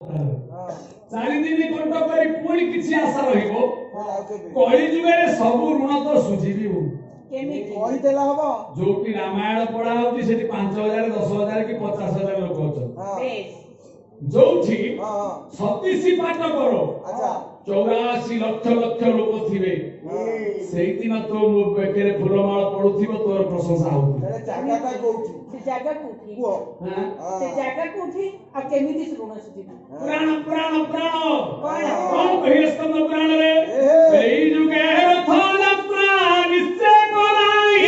चारि दिन कंट करी पुणी किछि आशा रहिबो कଳି जुगरे सब ऋण तो सुझिबी जोटी रामायण पढ़ा होती सेठी 5000 10,000 कि 50,000 लोक अछन जोठी 36 पाठ करो 84 लक्ष लक्ष लोक थिबे सेही दिन तो मो बेकेरे फुलमाळ पडुथिबो तोर प्रशंसा होती जागा कोठी से जागा कोठी आ केमिति ऋण सुझिबी पुराण कौन कहि स्कंद पुराण रे एई जुगे रथ यात्रा निश्चय कराई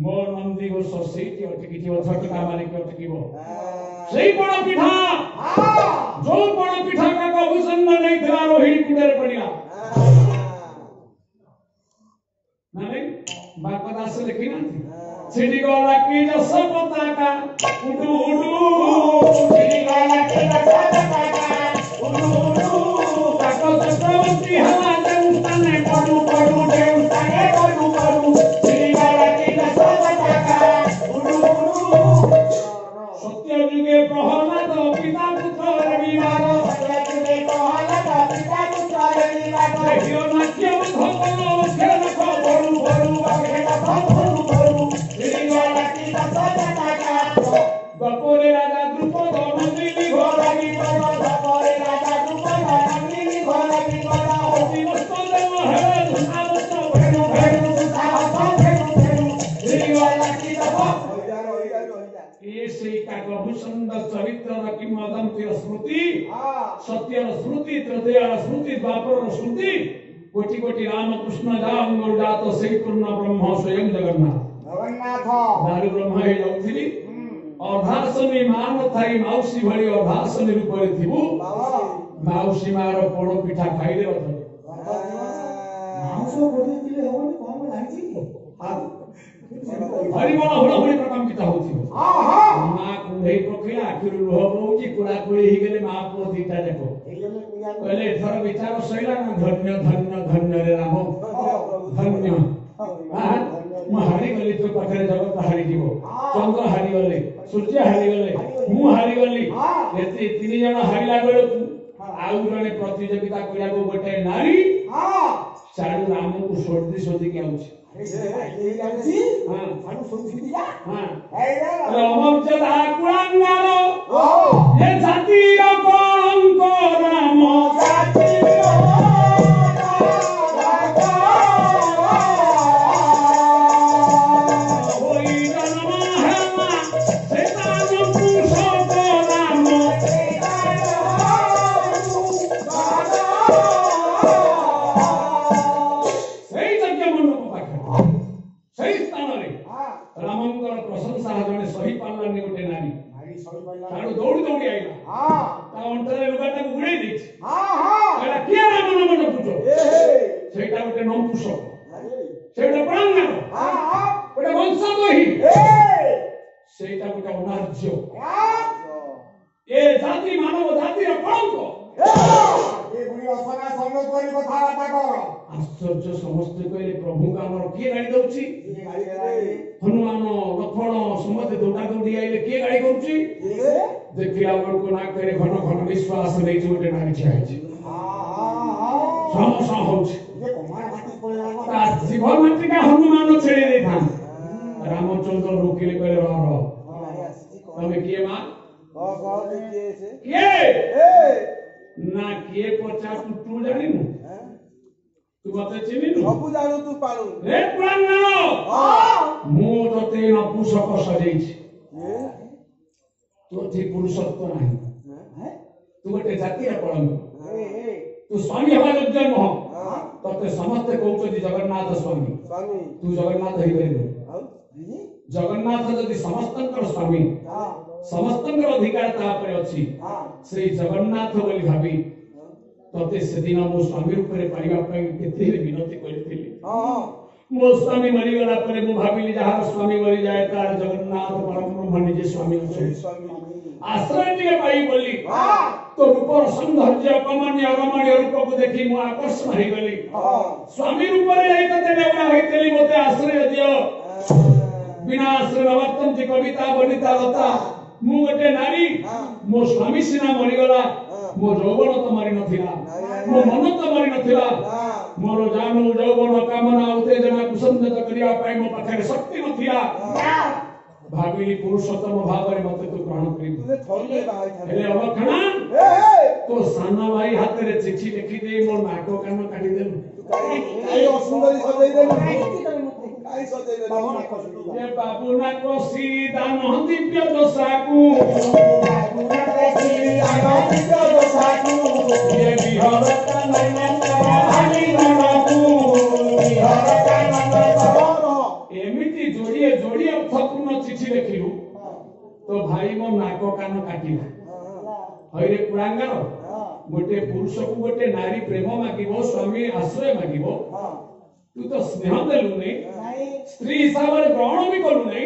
मोर नंदी घोष सेठी अटकी छटका मारी के अटकीबो सेही बड़ पिठा जो बड़ पिठा का कभूषण नहीं थिला रोहिणी कुंडर पड़िया नाही बापदास लिखी ना सिटी गला की जस पताका उडू उडू सिटी गला की जस पताका उडू उडू ताको चक्रवर्ती हला जंतने पडू पडू देवताने पडू पडू सिटी गला की जस पताका उडू उडू सत्य जुगे प्रहलाद पिता पुत्र विवाद सत्य जुगे प्रहलाद पिता पुत्र विवाद देखियो नाट्य भगवान खेल को बड़ू बड़ू खेल को बड़ू बड़ू सिटी गला की जस पताका गपोरे राजा द्रुपद नंदिनी घोरागी बड़ा गपोरे राजा द्रुपद नंदिनी घोरागी बड़ा होती मस्त देव है धुनावस्त भेनु भेनु धुनावस्त भेनु भेनु श्रीवाला की दबा ये से का प्रभुसंद चरित्र र किंवदंती स्मृति सत्य स्मृति त्रिदय स्मृति द्वापर स्मृति कोटि कोटि राम कृष्ण राम गुरुजात श्री पूर्ण ब्रह्म स्वयं जगन्नाथ दारु ब्रह्म हे जाउथिली अर्धासनी मान थाई माउसी भली अर्धासनी रूपरे थिबु माउसी मार पोड़ पिठा खाइले रथ माउसो बोली दिले होनी कोन लागिछि हरि बड़ हुड़हुड़ी प्रकम्पित होथिबो मा कुंडई पखिला आखिरु लुह बहुची कुला कुली हि गेले मा पो दीटा देखो कहले थर विचार सैला ना धन्य धन्य धन्य रे राम धन्य मु हारी गली तो पाखरे जगत हारी जीवो चंद्र हारी गले सूर्य हारी गले मु हारी गली एते तीन जण हारिला बेलकु आउ जने प्रतियोगिता करिया को गोटे नारी साडू राम को सोडी सोडी के आउछ रमचदा कुळंगारो ये जाति कलंक राम जाति दौड़ी दौड़ी आईला अंतरे लुगाटा उड़े दी किए राम नाम न पूछो सेटा गोटे नपुंसक सेटा प्रांगण गोटे वंशद्रोही सेटा गोटे अनार्य ए जाति मानव जाति कलंक ए बुढ़ी असना संग करी कथा बाता कर आश्चर्य समस्त कहले प्रभु का हमर किए गाड़ी दउची हनुमान लक्ष्मण समस्त दौड़ा दौड़ी आइले किए गाड़ी करूची देखिला को ना करे घन घन विश्वास नै जोटे नारी छाइछि समसा होछ जे कुमार माटी पळेला ता जीवन माटी का हनुमान छेड़े दे था रामचंद्र रोकिले करे रह तमे किए मा किए से किए ना किए पचा तू जानि नु तू मते चिनि नु सब जानो तू पालू रे पुराण मु तते नपुंसक सजेछि तो ठीक पुरुषत्व नहीं तू गोटे जाति कलंक तू स्वामी हवा योग्य नह तते समस्त कहउछ जगन्नाथ स्वामी तू जगन्नाथ हेइ जगन्नाथ जदि समस्तंकर स्वामी समस्तंकर अधिकार तापर अछि से जगन्नाथ बोली भाबी तते से दिन मो स्वामी रूप रे पाइबा पई केते विनती करथिली मो स्वामी मरी गला परे मु भाबिली जहार स्वामी मरी जाए तार जगन्नाथ परम ब्रह्म निजे स्वामी अछि आश्रय टिके पाई बोली तो रूपर सौंदर्य कमनीय रमणीय रूप को देखि मु आकर्षण होई गली स्वामी रूप रे जाई तते नेवरा होइतली मते आश्रय दियो बिना आश्रय वर्तन्ति कविता बनिता लता मु गोटे नारी मो स्वामी सिना मरी गला मो यौवन तो मरी नथिला मो मन तो मरी नथिला मोर जानू यौवन कामना उत्तेजना कुसंजत करिया पाई मो पाखरे शक्ति नथिला भाबिली पुरुषोत्तम भावरे मते तू ग्रहण करी हेले अलखना तो साना भाई हाथ रे चिट्ठी लिखी दे मोर नाको कान काटी दे काई असुंदरी सजै दे काई सजै दे ये बाबू ना को सीधा न दिव्य दशाकू बाबू ना को सीधा न दिव्य दशाकू ये बिहार का नयन भाली ननकू बिहार का नंद सबर एमिति जोड़िए जोड़िए अर्थपूर्ण चिट्ठी लिखिलु तो भाई मो नाको कान काटिला हइरे कुरांगार गोटे पुरुष को गोटे नारी प्रेम मागिबो स्वामी आश्रय मागिबो तू तो स्नेह देलु नै स्त्री हिसाब रे ग्रहण भी करू नै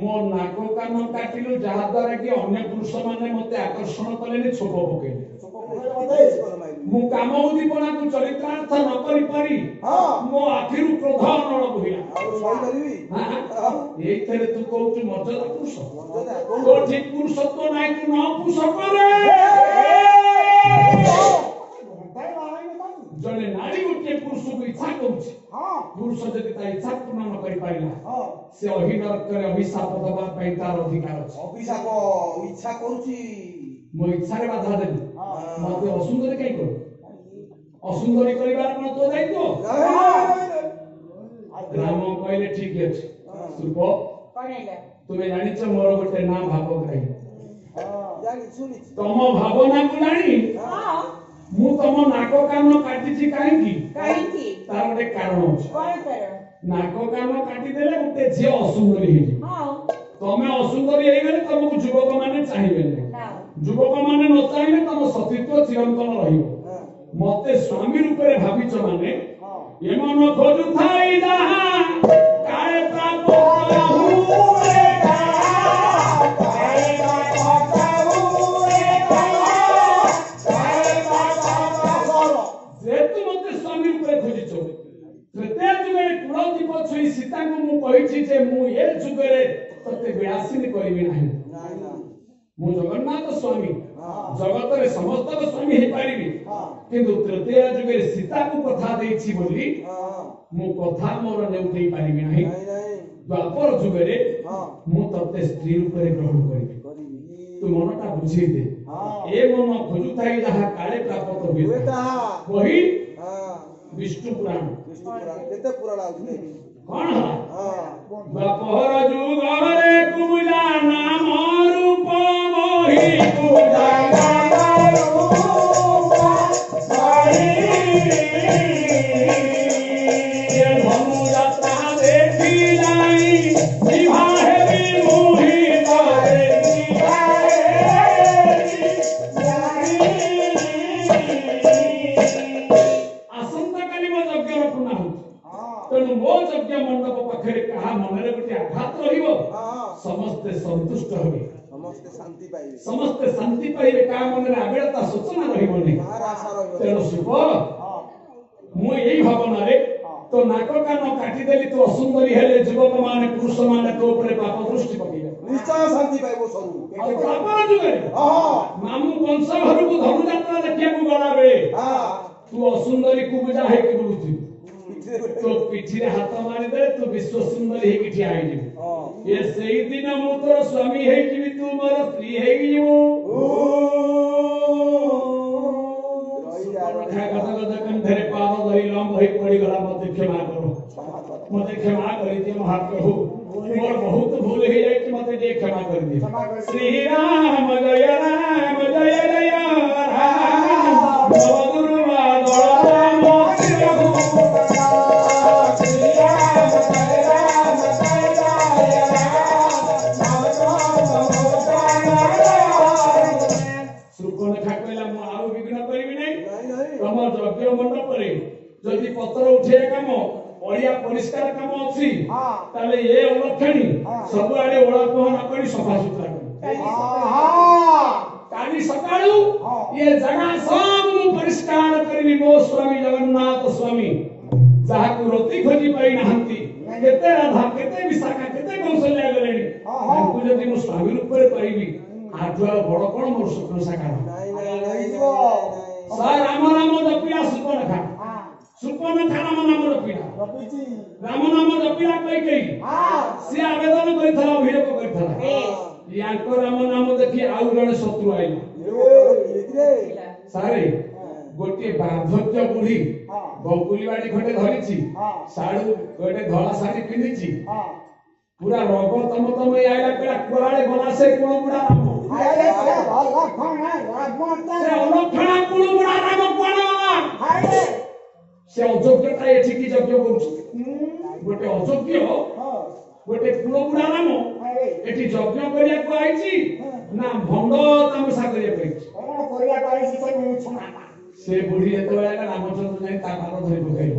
मो नाको कान काटिलु जहा द्वारा कि अन्य पुरुष माने मते आकर्षण कले नि छोप पकेले मु काम उदीपना को चरित्रार्थ न करि पारी मो आखिरु क्रोध नळ बहिला एई थरे तू कहू मर्यादा पुरुष तो ठीक पुरुषत्व नाही तू न पुरुष करे जने नारी गोटे पुरुष को इच्छा करूछि पुरुष जदि ता इच्छा पूर्ण न करि पारिला से अहि नरक रे अभिशाप दबा पई तार अधिकार अछि अभिशाप इच्छा करूछि मो इच्छा रे बाधा देबी मते असुंदरी काई करू असुंदरी करिवार कोन तो दायित्व राम कहले ठीक अछि सुप कणैला तुमे जानिछ मोर गोटे ना भावग्राही जानि सुनि तम भावना को जानी मु तम नाको कान काटिछि काहेकि तार गोटे कारण अछि नाको कान काटी देले गोटे झियो असुंदरी हेजी तमे असुंदरी हेई गेले तमको युवक माने चाहिबे नै युवक माने न चाहिबे तम सतीत्व चिरंतन रहिबो मते स्वामी रूप रे भाबिछ माने ए मन खोजु थाई जहा काळे प्राप्त रहू रे काळे प्राप्त रहू रे जे तू मते स्वामी रूप रे खोजिछो तृतीय जुगे कुलदीप छुई सीता को मु कहिछि जे मु ए जुगे रे तते विलासिनी करिबि नाही मु जगन्नाथ स्वामी जगत रे समस्त स्वामी हे पारिबि किंतु तृतीय जुगे सीता को कथा देछि बोली मु कथा मोर नेउतै पारिबि नाही द्वापर जुगे रे मु तते स्त्री रूप रे ग्रहण करिबि तू मनटा बुझी दे ए मन खोजुताई जहा काले प्राप्त होई वही विष्णु पुराण केते पुराण आउथे कोन द्वापर जुग रे कुजा नाम रूप मोहि कुजा नाम रूप मोहि ये धनु यात्रा देखी जाई विवाह भी मोहि तारे आसंता काली मो यज्ञ रखना हो तेणु मो यज्ञ मंडप पाखरे कहा मनरे गोटे आघात रहिबो समस्त संतुष्ट होबे समस्त शांति पाइबे का मनरे आबेलता सूचना रहिबोनी तेणु सुप मु एई भावना रे तो नाको कान काटी देली तो असुंदरी हेले युवक माने पुरुष माने तो ऊपर पाप दृष्टि पकेबे निश्चय शांति पाइबो सब आ पापर जुगे मामू वंश घर को धनु यात्रा देखिया को गला बेले तू असुंदरी को बुझा है कि बुझी तो पिठी रे हाथ मारी दे तू विश्व सुंदरी हे किठी आई जी ये सही दिन मु तोर स्वामी हे कि तू मोर स्त्री हे कि जीवो रखा गद कंधरे पाद धरि लंब होई पड़ी गला मते क्षमा करो मते क्षमा करि दे महाप्रभु मोर बहुत भूल हे जाय कि मते जे क्षमा कर दे श्री राम जय जय राम गुरु राम श्री राम जय राम କରି ସଫାସୁତୁରା କରି आहा କାଲି ସକାଳୁ ଏ ଜାଗା ସବୁ ପରିଷ୍କାର କରିବି ମୋ ସ୍ୱାମୀ ଜଗନ୍ନାଥ ସ୍ୱାମୀ ଯାହାକୁ ରତି ଖୋଜି ପାଇନାହାନ୍ତି କେତେ ରାଧା କେତେ ବିଶାଖା କେତେ କୌଶଲ୍ୟା ଗଲେଣି ତାଙ୍କୁ ଯଦି ମୁଁ ସ୍ୱାମୀ ରୂପରେ ପାଇବି ଆଠୁ ଆଉ ବଡ କଣ ମୋର ସ୍ୱପ୍ନ ସାକାର ସାର୍ ରାମ ନାମ ଜପିଲା ସୁପର୍ଣ୍ଣଖା ସୁପର୍ଣ୍ଣଖା ରାମ ନାମ ଜପିଲା ରାମ ନାମ ଜପିଲା କହି ସେ ଆବେଦନ କରିଥିଲା ଅଭିଯୋଗ କରିଥିଲା ୟାଙ୍କ ରାମ ନାମ ଦେଖି ଆଉ ଜଣେ ଶତ୍ରୁ ଆଇଲା ସାରେ ଗୋଟିଏ ବାର୍ଦ୍ଧକ୍ୟ ବୁଢୀ ବଙ୍କୁଲି ବାଡି ଖଣ୍ଡେ ଧରିଛି ଶାଢୁ ଗୋଟେ ଧଳା ଶାଢୀ ପିନ୍ଧିଛି ପୁରା ରଗ ତମ ଆଇଲା ପିଲା କୁଆଡେ ଗଲା ସେ କୁଳବୁଢା ରାମ ସେ ଅଲକ୍ଷଣା କୁଳବୁଢା ରାମ କୁଆଡେ ଗଲା ସେ ଅଯୋଗ୍ୟତା ଏଠିକି ଯଜ୍ଞ କରୁଛି ଗୋଟେ ଅଯୋଗ୍ୟ ଗୋଟେ କୁଳବୁଢା ରାମ ଏଠି ଯଜ୍ଞ କରିବାକୁ ଆଇଛି ନା ଭଣ୍ଡ ତାମସା କରିବାକୁ ଆଇଛି ସେ ବୁଢୀ ଯେତେବେଳେ ଆଇଲା ରାମଚନ୍ଦ୍ର ଯାଇ ତା ପାଦ ଧରି ପକାଇଲେ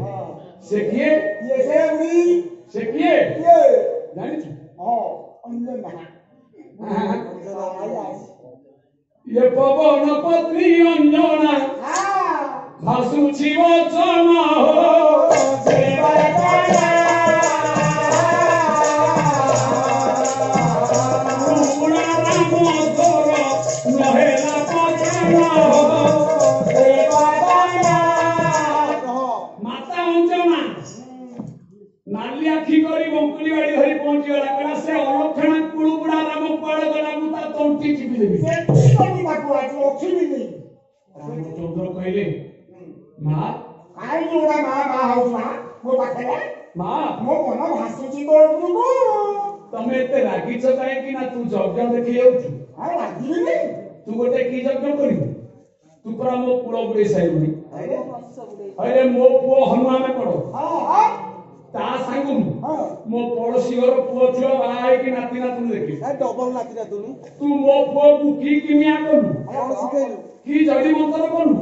ସେ କିଏ ସେ କିଏ ଜାଣିଛୁ ये पवन पत्नी अंजना भासुची वचन हो माता अंजना नाली आखी करी बंकुली बाड़ी धरी पहुंची गला कला से अलक्षणा कुळुबुडा राम कुआडे गला मु ता तंटी चिपी देबी रामचंद्र कहले मां आई जोड़ा मां हाउस मो पाखरे मां मो मन भासुची तोळपुरु तमे एते रागी छकाय कि ना तू यज्ञ देखि जाउछु आ रागी नहीं तू गोटे की यज्ञ करिबु तू पूरा मो कुळ बुडे साइबुनी अरे मो पुओ हनुमान पड़ो हां ता सांगु मो पड़ोसी घर पुओ छुआ बाय कि नाती नातुन देखि ए डबल नाती नातुनी तू मो पुओ को की किमिया करू कौन सिखेलु की जड़ी मंत्र करू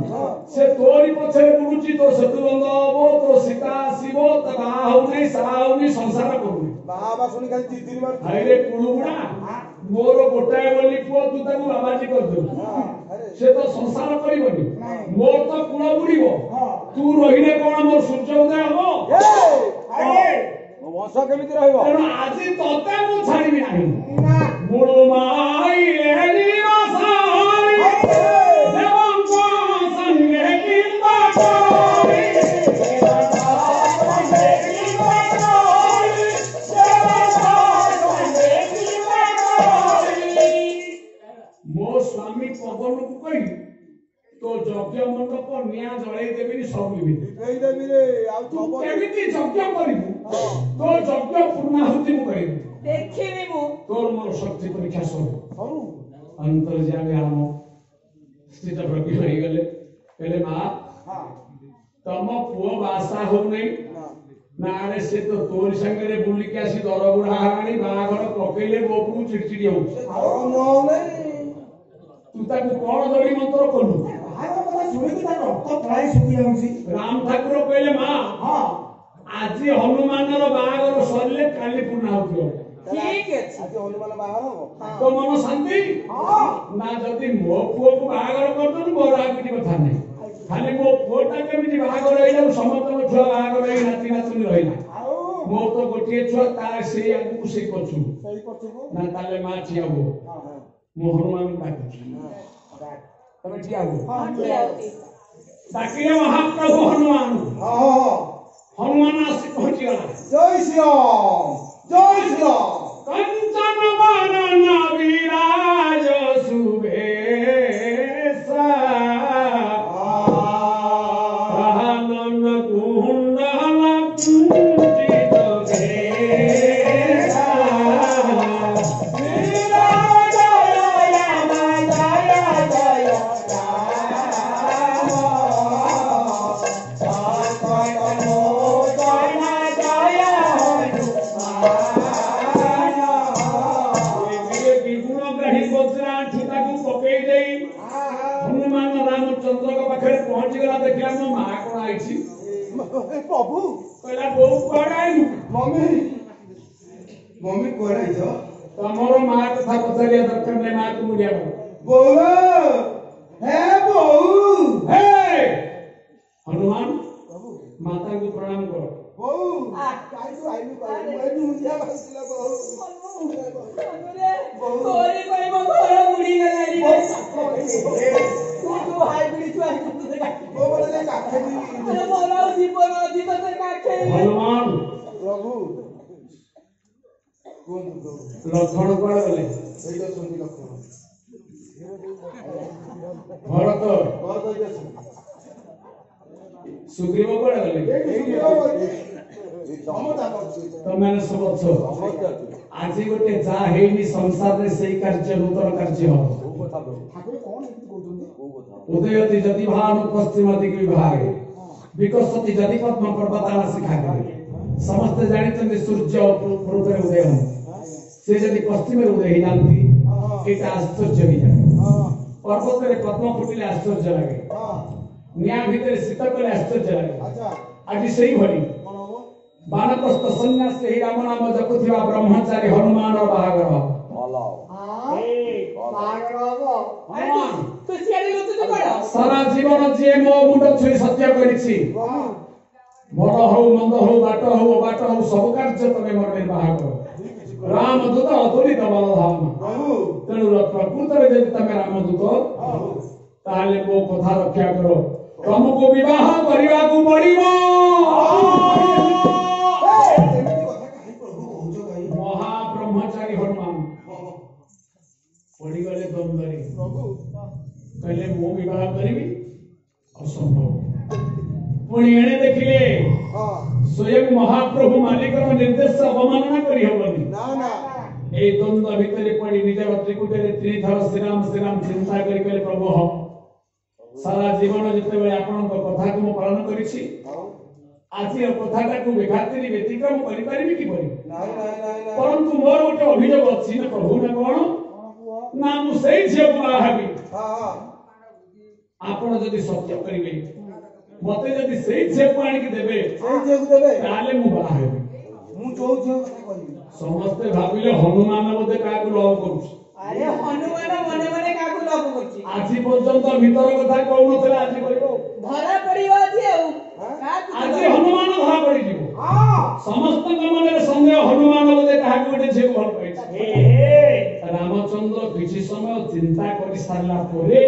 से तोरी पछरे बुडुची तो सेतु बंद हबो तो सीता आसीबो त बा हो नै सा हो नै संसार करू बाबा सुनी खाली तीर मार अरे कुळुबुडा मोर गोटाए बोली पुओ तू ताकू बाबाजी कर दे से तो संसार करिबनी मोर तो कुळ बुडीबो तू रहिले कोन मोर सूर्य उदय हबो अरे वंश केमिति रहइबो तेणु आजि तते मु छाड़िबि नाही ना मूल माई लेली वासाई देवं को संगे किंबा कोई मो स्वामी पवन को कही तो यज्ञ मंडप निया जळाई देबी सब लिबि कहि देबी रे आ खबर केमिति यज्ञ करिबु तो यज्ञ पूर्णाहुति मु करिबु देखिबि मु तोर मोर शक्ति परीक्षा सब हरु अंतर्जामी राम स्थित प्रति हो गले कहले मां हां तम पुओ बासा हो नहीं ना रे से तो तोर संगे रे बुली के आसी दरबुढ़ा हाणी बाघर पकेले बोपू चिड़चिड़ी हो और नो नहीं तू ताकू कोन दड़ी मंत्र कलु बाहर কথা শুনিকি তার রক্ত পড়াই শুকি যাଉଛି राम ठाकुर कहले मां हां আজি হনুমানর বাঘর সরলে কালি पूर्णाहुति हो ठीक अछि आज हनुमान बाहर हो तो मन शांति हां ना जदि मो पुओ को बाघर करदन मोर आ किछि कथा नहीं खाली मो पुओटा केमिति बाघर रहिला समस्त छुआ बाघर रहि नाती नातुनी रहिला आओ मो तो गोटिए छुआ तार से आगु से पछु सही करछुको ना ताले मा छियाबो हां हां मो हनुमान डाकुछि तमे छियाबो हां डाकिले महाप्रभु हनुमान हां हनुमान आसी पहुंची गला जय श्री राम जय श्री राम कंचन वरण विराज सुबेसा कानन कुंडल कुंचित केसा जय जय जय हनुमान रामचंद्र पाखे पहुंची गला देखला मो मां कोन आइछि प्रभु कहला बो कुआडे आइलु मम्मी मम्मी कोड़े जो ତମର ମା କଥା ପଚାରିବା ଦରକାର ନାହିଁ, ମା କୁ ମୁଣ୍ଡିଆ ମାର। ବୋଉ ହେ ବୋଉ ହେ ହନୁମାନ ମାତା को प्रणाम करो। ବୋଉ କାଇ ତୁ ଆଇଲୁ କହିଲୁ ଏଠି ମୁଣ୍ଡିଆ ବସିଲା ବୋଉ କୋରି କୋଇ ମୋ ଘର ବୁଡି ଗଲାଣି ରେ ତୁ ହାଇବ୍ରିଡ ଛୁଆ ବୋଉ ବୋଲେ କାଖେଇ ଆରେ ମୋର ଜୀବନ ଅଛି ତତେ କାଖେଇ हनुमान ପ୍ରଭୁ କୁହନ୍ତୁ ପ୍ରଭୁ लक्षण कुआडे गले? ଏଇଟା ଶୁଣି ଲକ୍ଷଣ भरत ଭରତ ଏଇଟା ଶୁଣି सुग्रीव कुआडे गले? तमें सब अच्छो आज गोटे जा हेनी संसार रे सेही कार्य नूतन कार्य हो। उदयति जति भानु पश्चिम दिग विभागे विकसति जति पद्म पर्वतानासी खागे समस्त जानिचंदी सूर्य पूर्व उदय हो से जति पश्चिम उदय ही जानती एटा आश्चर्य ही जाए। पर्वत रे पद्म फुटिले आश्चर्य लागे, निया भितर शीत कले आश्चर्य लागे। आज सेही भली बानप्रस्थ सन्यास ही राम नाम जपुथिबा ब्रह्मचारी हनुमान बाहागर हनुमान तू सियाड़ी लुतु तू बड़ सारा जीवन जे मो मुंड छुई सत्य करिछि भल हो मंद हो बाट हो बाट हो सब कार्य तमे मोर निर्वाह करो। राम दूत अतुलित बल धाम तेणु प्रकृत रे जदि तमे राम दूत ताले मो कथा रक्षा करो। तुमको विवाह करिवा को पड़िबो। महाब्रह्मचारी हनुमान पड़ी गले द्वंद्वरे कहले मो विवाह करिबी असंभव। पुणी एणे देखिले स्वयं महाप्रभु मालिकर निर्देश अवमानना करी हबनी ए द्वंद्व भितरे पड़ी निजर त्रिकुटरे त्रिथर श्रीराम श्रीराम चिंता करी कहले प्रभु हम सारा जीवन जते बेले आपनक कथा को पालन करिछि आज कथाटा को बेखातिरी व्यतिक्रम करि परिबी कि परि परंतु मोर गोटे अभियोग अछि ना प्रभु ना कोन ना मु सेही झियो को बाहाबी आपण जदि सत्य करिवे मते जदि सेही झियो को आनि के देबे ताले मु बाहाबी ମୁଁ ଯୋଉ ଝିଅ କଥା କହିବି समस्ते भाबिले हनुमान मते का को लव करूछ। अरे हनुमान मने मने काकू लव करछि आज पर्यंत भीतर कथा कहू नथले आज कहबो धरा पड़िबा जे आज हनुमान धरा पड़ी जीवो। समस्त मन रे संदेह हनुमान मते का को गोटे झियो भल पाइछ। रामचंद्र किछि समय चिंता करि सारला परे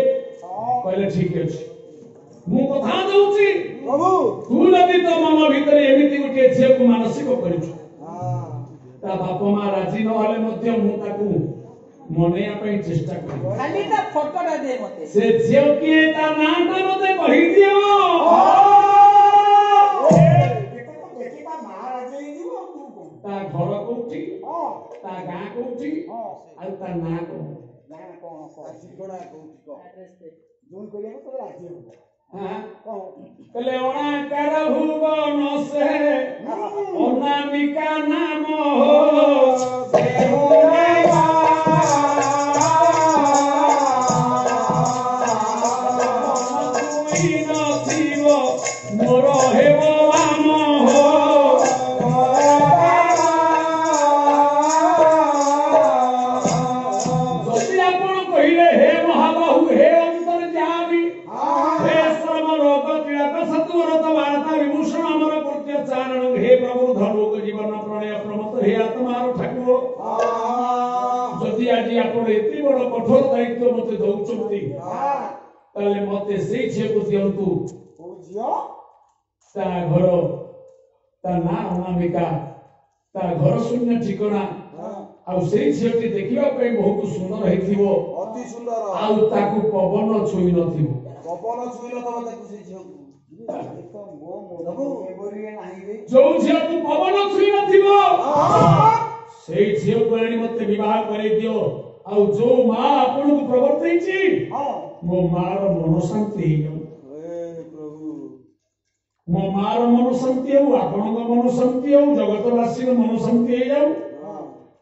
कहले ठीक अछि मु कथा दउची प्रभु तू जदि तो मन भीतर एमिति गोटे झियो को मानसिक करिछु ता बाप मा राजी न हले मध्य मु ताकू मनेया पई चेष्टा करी खाली ता फोटोटा दे मते से झियो की ता नाटा मते कहि दियो देखि ता महाराज हे जीव तू कोन ता घर कोठी ता गां कोठी आ ता ना को ना कोन ठिकଣା कोठी को जोन करिया तो राजी हो हां कले ओणा कर भुवन से अनामिका नाम हो देहो मोर हे भगवान हो जदि आपण कहिले हे महाबाहु हे अंतर जाबी हे सर्व रोग पीड़ा सत्वर तो वार्ता विभूषण अमर कृत्य चारण हे प्रभु धनुक जीवन प्रणय प्रमत हे आत्मार ठाकुर जदि आज आपण एति बड़ कठोर दायित्व मते दउचंती ताले मते सेही झियो को दियंतु ओ झियो ता घर ता ना अनामिका ता घर शून्य ठिकଣା आउ सेही झियोटी देखिबा पे बहुत सुंदर हेथिबो अति सुंदर आउ ताकू पवन छुई नथिबो पवन छुइलो तब ताकू से झियो देखो मो मोदबो एबोरिए नाही रे जो झियो को पवन छुई नथिबो सेही झियो को आनी मते विवाह करे दियो आउ जो मां आपन को प्रवर्तैची हां मो मार मन शांति हे हे प्रभु मो मार मन शांति हो आपन को मन शांति हो जगतवासी को मन शांति हे जाऊ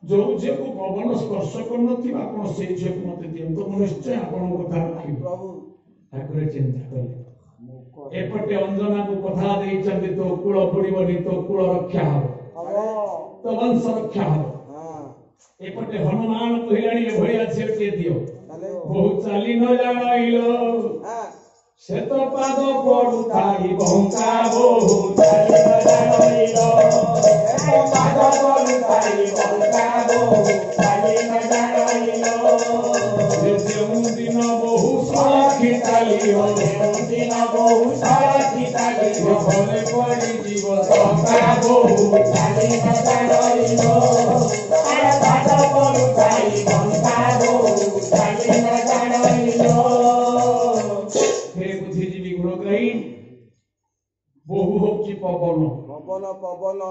जो जे को पवन स्पर्श कर नथिबा आपण सेही झियो को मते दियंतो मो निश्चय आपन को कथा रखी प्रभु ठाकुर चिंता कले एपटे अंजना को कथा देई चंदी तो कुळ पड़िबनी तो कुळ रक्षा हो हबो तो वंश रक्षा हो हां एपटे हनुमान कहलानी एभलिया झियोटे दियो ତାହେଲେ बहुत चाली न जानाइलो ହଁ श्वेत पाद पड़ुताई बंका बहुत चाली न जानाइलो श्वेत पाद पड़ुताई बंका बहुत चाली न जानाइलो जेउ दिन बहु साखी चालियो जेउ दिन बहु साखी चालियो भले पड़ी जीव सका बहुत चाली न जानाइलो श्वेत पाद पड़ुताई बंका बहुत चाली न जानाइलो हे बुद्धिजीवी गुणग्राही बहु होची पवन ପବନ ପବନ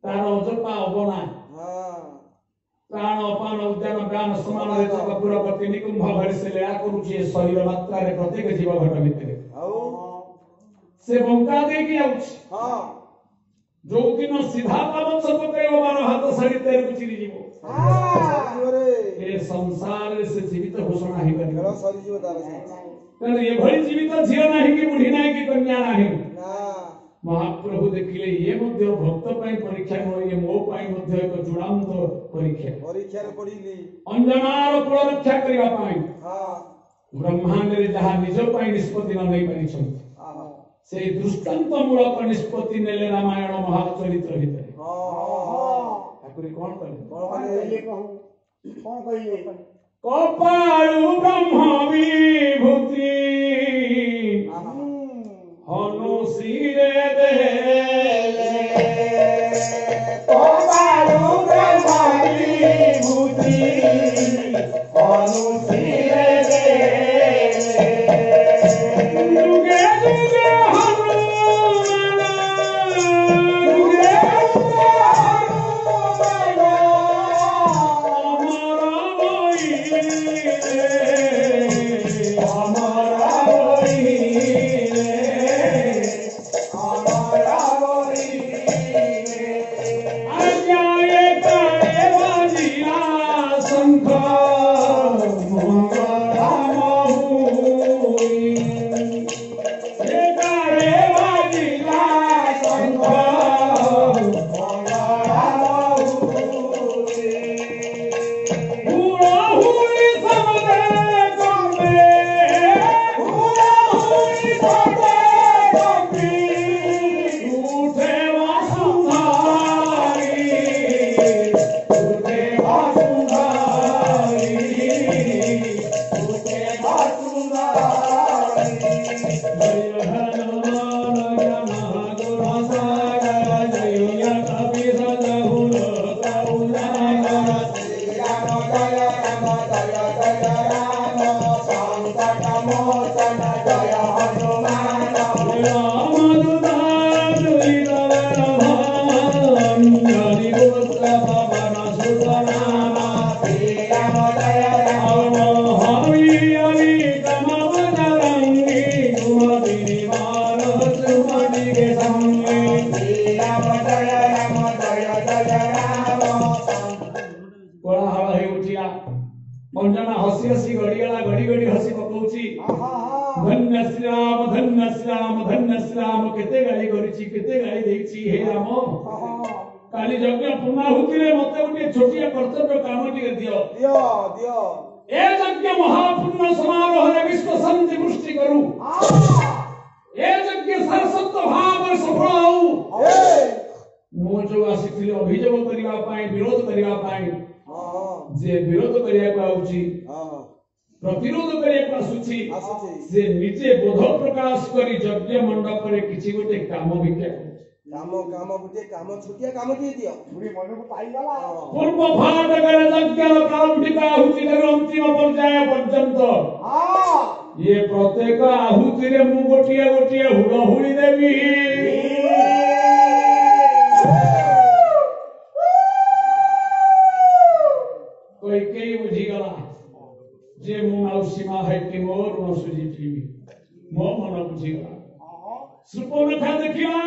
तार अजपा अबना ହଁ प्राण अपान उद्यान व्यान समान कपूर प्रति निकुंभ भरी से लीला करुचे शरीर मात्रा रे प्रत्येक जीव घट भितर ଆଉ से बंका दे की आउछ ହଁ जो दिन सीधा पावन सपते बार हाथ साड़ी तेर कुचिरी जीवो ସରିଯିବରେ ए संसार से जीवित घोषणा ही ଖେଳ करी ସରିଯିବ ତାର ସେ। कारण ये भली जीवित झियो नाही कि बुढ़ी नाही कि कन्या नाही ନା महाप्रभु देखिले ये मध्य भक्त पाई परीक्षा न ये मो पाई मध्य एक चूड़ांत परीक्षा ପରୀକ୍ଷାରେ ପଡିଲି अंजनार कुल रक्षा करबा पाई ହଁ ब्रह्मांड रे जहा निज पाई निष्पत्ति न नै पारि छथि ହଁ से दृष्टांत मूलक निष्पत्ति नेले रामायण महाचरित्र भितर ହଁ ठाकुर कोन कले କଣ କଲେ କଣ କହିଲେ कपाळु ब्रह्म विभूति हनु सिरे देले कपाळु ब्रह्म विभूति हनु सिरे देले जुगे जुगे हनुमान जुगे जुगे हनुमान हमारा बोइले हमारा बोइले आजाए काले बाजिया शंख मंगला महुई ये काले बाजिया शंख मंगला महुई हुआ हुई सबदे गंगे हुआ हुई सबदे गंगे उठे वसुधारी उठे वसुधारी उठे वसुधारी जय हनुमान गुण सागर जय कपि सदगुण करुणाकर कोलाहल हे उठिया अंजना हसी हसी घड़ीगला घड़ी घड़ी हसी पकाउची धन्य श्री राम धन्य श्री राम धन्य श्री राम केते गाली करिछि केते गाली देछि हे राम काली यज्ञ पूर्णाहुति रे मते गोटे छोटिया कर्तव्य काम टिके दियो ଦିଅ ଦିଅ ए यज्ञ महापूर्ण समारोह रे विश्व शांति पुष्टि करू ए यज्ञ सरस्वत भाव रे सफल होऊ मो जो आसीथिले अभियोग करिवा पाई विरोध करिवा पाई ହଁ जे विरोध करिया को आउची ହଁ प्रतिरोध करिया को आसुची ଆସୁଛି से निजे बोध प्रकाश करी यज्ञ मंडप रे किछि गोटे काम भिक्षा କାମ କାମ ଗୋଟିଏ କାମ ଛୋଟିଆ କାମଟିଏ ଦିଅ ବୁଢୀ ମନକୁ ପାଇଗଲା पूर्व फाटकर यज्ञ प्रारंभिक आहुति रे अंतिम पर्याय पर्यंत ହଁ ये प्रत्येक आहुति रे मु गोटिए गोटिए हुड़हुड़ी देवी कोई कई बुझी गला जे मु माउसीमा है कि मोर ऋण सुझी मो मन बुझी गला सुपर्णखा देखिला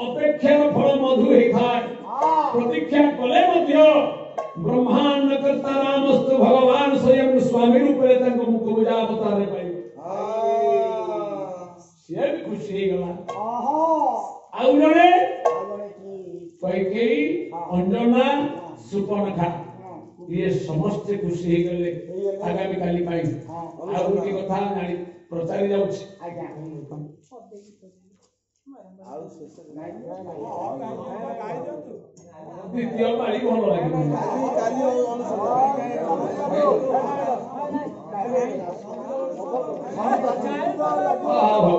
अपेक्षार फल मधु हे खाए प्रतीक्षा कले मध्य ब्रह्मांड कर्ता रामस्तु भगवान स्वयं स्वामी रूप रे तंक मुख बुझा अवतार पाई से भी खुशी हे गला आउ जणे कैकेयी अंजना सुपर्णखा ये समस्त खुशी हो गले आगामी काली पाई आ गोटी कथा जानी प्रचारी जाउछ आज्ञा ଆଉ ଶେଷ ନାଇଁ द्वितीय पाली भल लागे କାଲି हां भाऊ